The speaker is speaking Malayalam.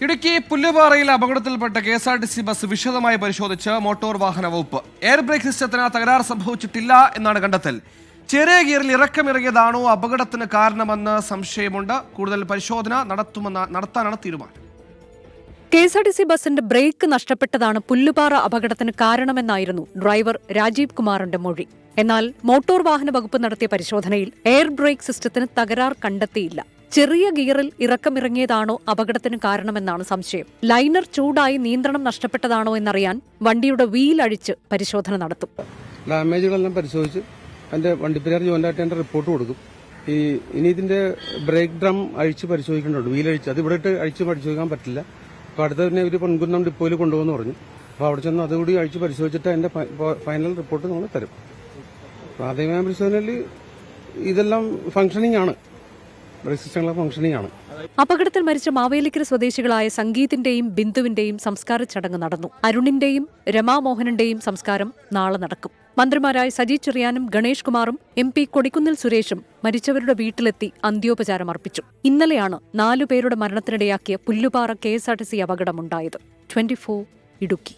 ഇടുക്കി പുല്ലുപാറയിൽ അപകടത്തിൽപ്പെട്ട KSRTC ബസ് വിശദമായി പരിശോധിച്ച് മോട്ടോർ വാഹന വകുപ്പ്. എയർ ബ്രേക്ക് സിസ്റ്റത്തിന് തകരാർ സംഭവിച്ചിട്ടില്ല എന്നാണ് കണ്ടെത്തൽ. ചെറിയ ഗിയറിൽ ഇറക്കമിറങ്ങിയതാണോ അപകടത്തിന് കാരണമെന്ന് സംശയമുണ്ട്. കൂടുതൽ പരിശോധന നടത്താനാണ് തീരുമാനം. KSRTC ബസിന്റെ ബ്രേക്ക് നഷ്ടപ്പെട്ടതാണ് പുല്ലുപാറ അപകടത്തിന് കാരണമെന്നായിരുന്നു ഡ്രൈവർ രാജീവ് കുമാറിന്റെ മൊഴി. എന്നാൽ മോട്ടോർ വാഹന വകുപ്പ് നടത്തിയ പരിശോധനയിൽ എയർ ബ്രേക്ക് സിസ്റ്റത്തിന് തകരാർ കണ്ടെത്തിയില്ല. ചെറിയ ഗിയറിൽ ഇറക്കമിറങ്ങിയതാണോ അപകടത്തിന് കാരണമെന്നാണ് സംശയം. ലൈനർ ചൂടായി നിയന്ത്രണം നഷ്ടപ്പെട്ടതാണോ എന്നറിയാൻ വണ്ടിയുടെ വീൽ അഴിച്ച് പരിശോധന നടത്തും. ഡാമേജുകളെല്ലാം പരിശോധിച്ച് അതിന്റെ വണ്ടിപ്പെരിയാർ ജോയിന്റ് ആയിട്ട് റിപ്പോർട്ട് കൊടുക്കും. ഇനി ഇതിന്റെ ബ്രേക്ക് ഡ്രം അഴിച്ച് പരിശോധിക്കേണ്ടതുണ്ട്. വീൽ അഴിച്ച് അത് ഇവിടെ ഇട്ട് അഴിച്ച് പരിശോധിക്കാൻ പറ്റില്ല. അപ്പോൾ അടുത്ത തന്നെ ഒരു പൊൻകുന്നം ഡിപ്പോയിൽ കൊണ്ടുപോകുന്നു പറഞ്ഞു. അപ്പോൾ അവിടെ ചെന്ന് അതുകൂടി അഴിച്ച് പരിശോധിച്ചിട്ട് അതിന്റെ ഫൈനൽ റിപ്പോർട്ട് നമ്മൾ തരും. പ്രാഥമിക പരിശോധനയിൽ ഇതെല്ലാം ഫംഗ്ഷനിങ് ആണ്. അപകടത്തിൽ മരിച്ച മാവേലിക്കര സ്വദേശികളായ സംഗീതിന്റെയും ബിന്ദുവിന്റെയും സംസ്കാര ചടങ്ങ് നടന്നു. അരുണിന്റെയും രമാമോഹനന്റെയും സംസ്കാരം നാളെ നടക്കും. മന്ത്രിമാരായ സജി ചെറിയാനും ഗണേഷ് കുമാറും MP കൊടിക്കുന്നിൽ സുരേഷും മരിച്ചവരുടെ വീട്ടിലെത്തി അന്ത്യോപചാരം അർപ്പിച്ചു. ഇന്നലെയാണ് 4 പേരുടെ മരണത്തിനിടയാക്കിയ പുല്ലുപാറ KSRTC അപകടമുണ്ടായത്. 24 ഇടുക്കി.